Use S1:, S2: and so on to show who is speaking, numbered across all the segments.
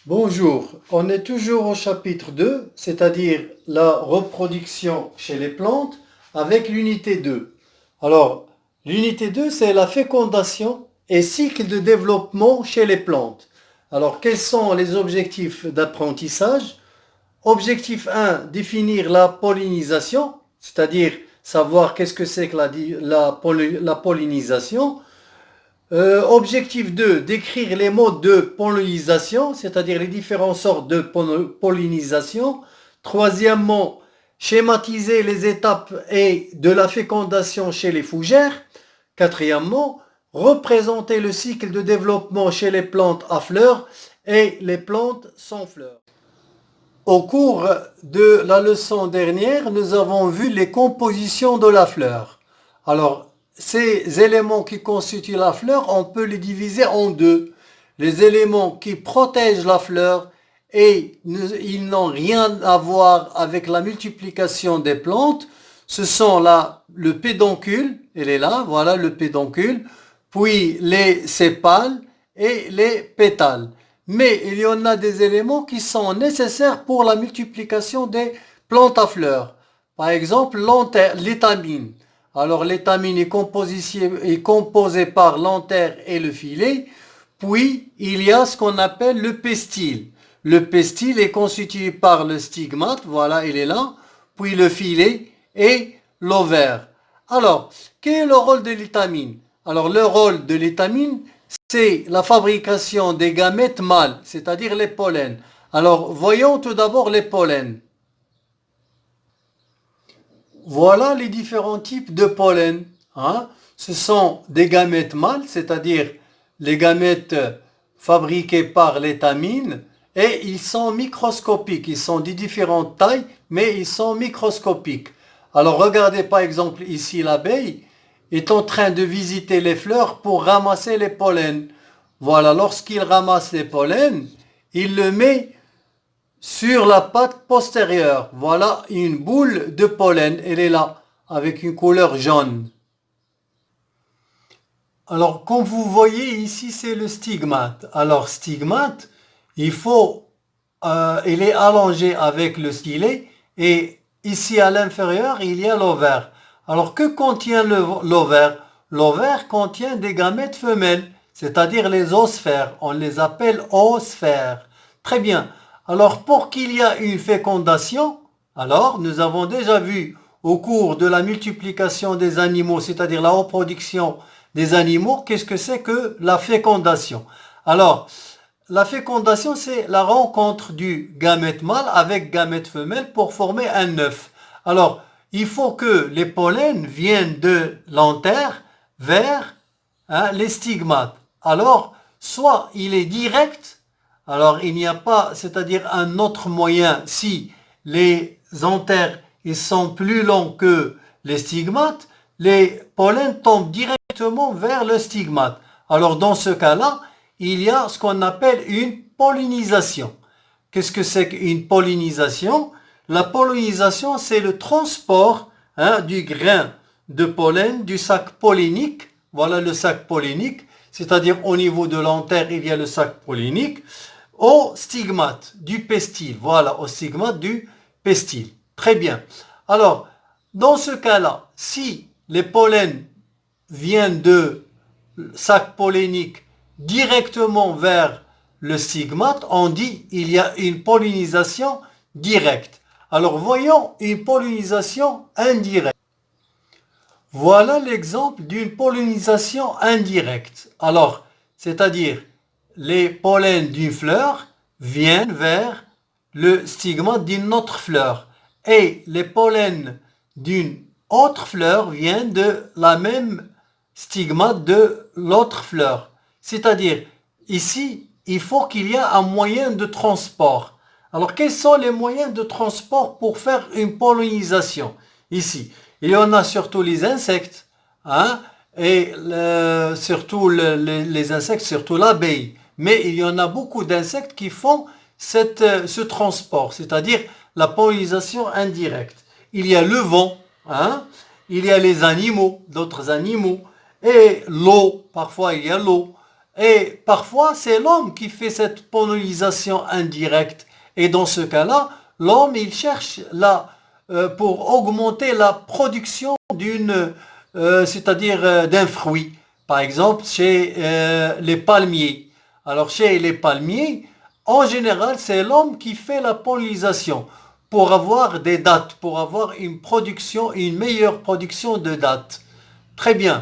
S1: Bonjour, on est toujours au chapitre 2, c'est-à-dire la reproduction chez les plantes avec l'unité 2. Alors, l'unité 2, c'est la fécondation et cycle de développement chez les plantes. Alors, quels sont les objectifs d'apprentissage? Objectif 1, définir la pollinisation, c'est-à-dire savoir qu'est-ce que c'est que la pollinisation. Objectif 2, décrire les modes de pollinisation, c'est-à-dire les différentes sortes de pollinisation. Troisièmement, schématiser les étapes et de la fécondation chez les fougères. Quatrièmement, représenter le cycle de développement chez les plantes à fleurs et les plantes sans fleurs. Au cours de la leçon dernière, nous avons vu les compositions de la fleur. Alors, ces éléments qui constituent la fleur, on peut les diviser en deux. Les éléments qui protègent la fleur et ils n'ont rien à voir avec la multiplication des plantes, ce sont le pédoncule, il est là, voilà le pédoncule, puis les sépales et les pétales. Mais il y en a des éléments qui sont nécessaires pour la multiplication des plantes à fleurs. Par exemple, l'étamine. Alors l'étamine est composée par l'antère et le filet. Puis il y a ce qu'on appelle le pestil. Le pestil est constitué par le stigmate, voilà, il est là, puis le filet et l'ovaire. Alors, quel est le rôle de l'étamine? Alors le rôle de l'étamine, c'est la fabrication des gamètes mâles, c'est-à-dire les pollens. Alors, voyons tout d'abord les pollens. Voilà les différents types de pollen. Hein. Ce sont des gamètes mâles, c'est-à-dire les gamètes fabriquées par l'étamine, et ils sont microscopiques. Ils sont de différentes tailles, mais ils sont microscopiques. Alors regardez par exemple ici l'abeille est en train de visiter les fleurs pour ramasser les pollens. Voilà, lorsqu'il ramasse les pollens, il le met sur la patte postérieure. Voilà une boule de pollen, elle est là, avec une couleur jaune. Alors, comme vous voyez ici, c'est le stigmate. Alors, stigmate, il est allongé avec le stylet et ici à l'inférieur, il y a l'ovaire. Alors, que contient l'ovaire? L'ovaire contient des gamètes femelles, c'est-à-dire les oosphères. On les appelle oosphères. Très bien. Alors, pour qu'il y ait une fécondation, alors, nous avons déjà vu au cours de la multiplication des animaux, c'est-à-dire la reproduction des animaux, qu'est-ce que c'est que la fécondation? Alors, la fécondation, c'est la rencontre du gamète mâle avec gamète femelle pour former un œuf. Alors, il faut que les pollens viennent de l'antère vers les stigmates. Alors, soit il est direct, alors il n'y a pas, c'est-à-dire un autre moyen, si les antères ils sont plus longs que les stigmates, les pollens tombent directement vers le stigmate. Alors dans ce cas-là, il y a ce qu'on appelle une pollinisation. Qu'est-ce que c'est qu'une pollinisation? La pollinisation, c'est le transport du grain de pollen du sac pollinique. Voilà le sac pollinique, c'est-à-dire au niveau de l'antère, il y a le sac pollinique, au stigmate du pestil. Voilà, au stigmate du pestil. Très bien. Alors, dans ce cas-là, si les pollens viennent de sac pollinique directement vers le stigmate, on dit il y a une pollinisation directe. Alors voyons une pollinisation indirecte. Voilà l'exemple d'une pollinisation indirecte. Alors, c'est-à-dire les pollens d'une fleur viennent vers le stigmate d'une autre fleur et les pollens d'une autre fleur viennent de la même stigmate de l'autre fleur. C'est-à-dire, ici, il faut qu'il y ait un moyen de transport. Alors, quels sont les moyens de transport pour faire une pollinisation? Ici, il y en a surtout les insectes, et surtout les insectes, surtout l'abeille. Mais il y en a beaucoup d'insectes qui font ce transport, c'est-à-dire la pollinisation indirecte. Il y a le vent, il y a les animaux, d'autres animaux, et l'eau, parfois il y a l'eau, Et parfois, c'est l'homme qui fait cette pollinisation indirecte. Et dans ce cas-là, l'homme, il cherche pour augmenter la production c'est-à-dire d'un fruit. Par exemple, chez les palmiers. Alors, chez les palmiers, en général, c'est l'homme qui fait la pollinisation pour avoir des dattes, pour avoir une production, une meilleure production de dattes. Très bien.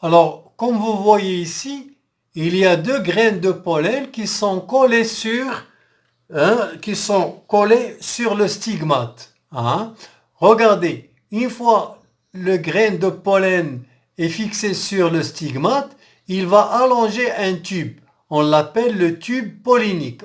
S1: Alors, comme vous voyez ici, il y a deux graines de pollen qui sont collées sur le stigmate. Hein. Regardez, une fois le grain de pollen est fixé sur le stigmate, il va allonger un tube. On l'appelle le tube pollinique.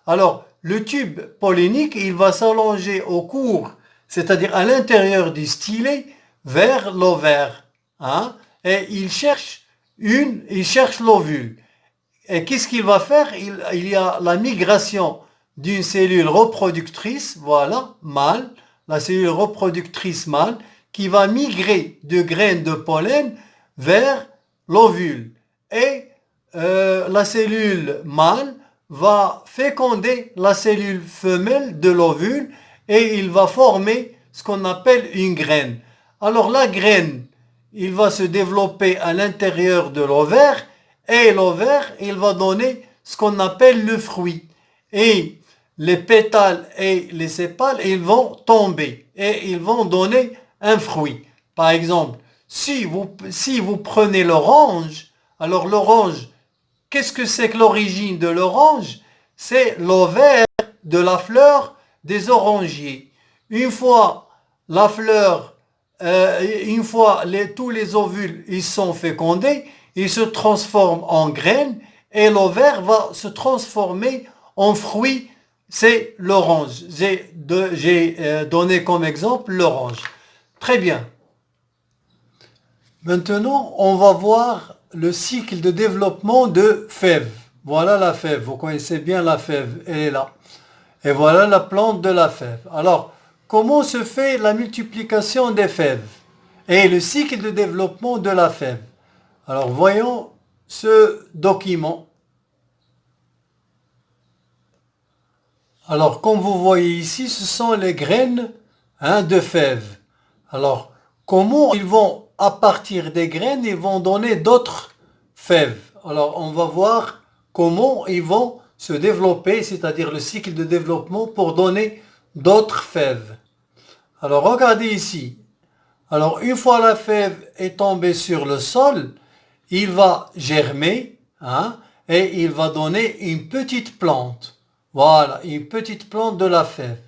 S1: Alors, le tube pollinique, il va s'allonger au cours, c'est-à-dire à l'intérieur du stylet, vers l'ovaire. Hein, et il cherche l'ovule. Et qu'est-ce qu'il va faire? Il y a la migration d'une cellule reproductrice, voilà, mâle, la cellule reproductrice mâle, qui va migrer de graines de pollen vers l'ovule. Et la cellule mâle va féconder la cellule femelle de l'ovule et il va former ce qu'on appelle une graine. Alors la graine, il va se développer à l'intérieur de l'ovaire et l'ovaire, il va donner ce qu'on appelle le fruit. Et les pétales et les sépales, ils vont tomber et ils vont donner un fruit. Par exemple, si vous prenez l'orange, alors l'orange, qu'est-ce que c'est que l'origine de l'orange? C'est l'ovaire de la fleur des orangiers. Une fois la fleur, tous les ovules ils sont fécondés, ils se transforment en graines et l'ovaire va se transformer en fruit. C'est l'orange. J'ai donné comme exemple l'orange. Très bien. Maintenant, on va voir le cycle de développement de fève. Voilà la fève. Vous connaissez bien la fève. Elle est là. Et voilà la plante de la fève. Alors, comment se fait la multiplication des fèves et le cycle de développement de la fève? Alors, voyons ce document. Alors, comme vous voyez ici, ce sont les graines de fèves. Alors, comment ils vont, à partir des graines, ils vont donner d'autres fèves. Alors, on va voir comment ils vont se développer, c'est-à-dire le cycle de développement pour donner d'autres fèves. Alors, regardez ici. Alors, une fois la fève est tombée sur le sol, il va germer et il va donner une petite plante. Voilà, une petite plante de la fève.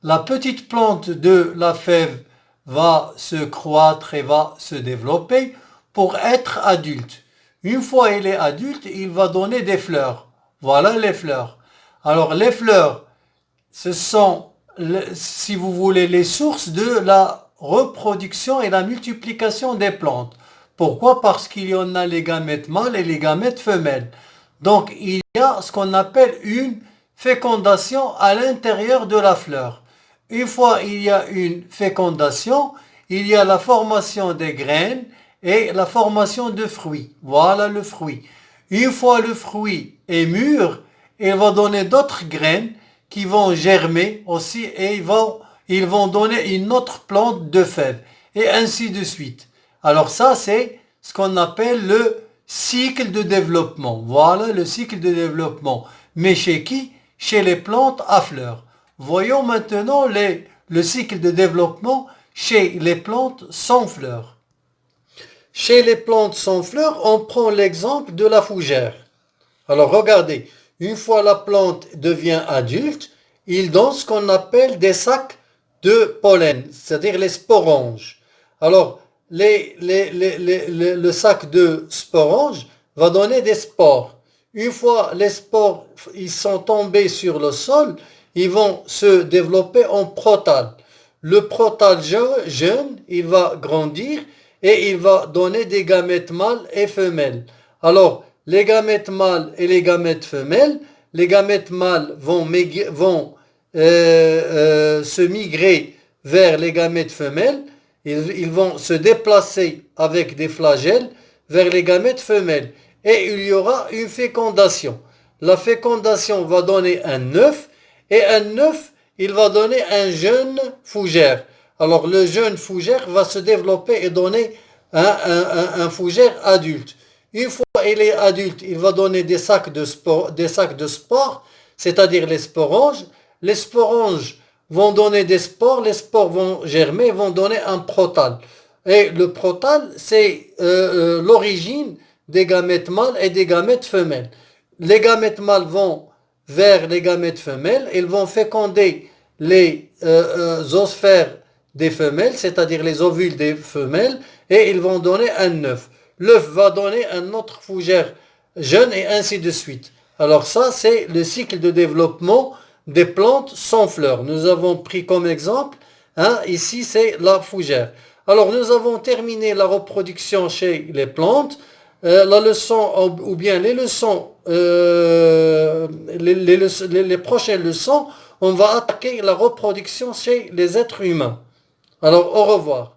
S1: La petite plante de la fève va se croître et va se développer pour être adulte. Une fois il est adulte, il va donner des fleurs. Voilà les fleurs. Alors les fleurs, ce sont, si vous voulez, les sources de la reproduction et la multiplication des plantes. Pourquoi? Parce qu'il y en a les gamètes mâles et les gamètes femelles. Donc il y a ce qu'on appelle une fécondation à l'intérieur de la fleur. Une fois il y a une fécondation, il y a la formation des graines et la formation de fruits. Voilà le fruit. Une fois le fruit est mûr, il va donner d'autres graines qui vont germer aussi et ils vont donner une autre plante de fèves. Et ainsi de suite. Alors ça, c'est ce qu'on appelle le cycle de développement. Voilà le cycle de développement. Mais chez qui? Chez les plantes à fleurs. Voyons maintenant le cycle de développement chez les plantes sans fleurs. Chez les plantes sans fleurs, on prend l'exemple de la fougère. Alors regardez, une fois la plante devient adulte, il donne ce qu'on appelle des sacs de pollen, c'est-à-dire les sporanges. Alors, le sac de sporanges va donner des spores. Une fois les spores ils sont tombés sur le sol, ils vont se développer en protale. Le protale jeune, il va grandir et il va donner des gamètes mâles et femelles. Alors, les gamètes mâles et les gamètes femelles, les gamètes mâles vont se migrer vers les gamètes femelles ils vont se déplacer avec des flagelles vers les gamètes femelles. Et il y aura une fécondation. La fécondation va donner un œuf, et un œuf, il va donner un jeune fougère. Alors le jeune fougère va se développer et donner un fougère adulte. Une fois il est adulte, il va donner des sacs de spores, c'est-à-dire les sporanges. Les sporanges vont donner des spores, les spores vont germer, vont donner un protal. Et le protal, c'est l'origine des gamètes mâles et des gamètes femelles. Les gamètes mâles vont vers les gamètes femelles, ils vont féconder les osphères des femelles, c'est-à-dire les ovules des femelles, et ils vont donner un œuf. L'œuf va donner un autre fougère jeune et ainsi de suite. Alors ça, c'est le cycle de développement des plantes sans fleurs. Nous avons pris comme exemple, ici c'est la fougère. Alors nous avons terminé la reproduction chez les plantes. La leçon ou bien les leçons, les prochaines leçons, on va attaquer la reproduction chez les êtres humains. Alors au revoir.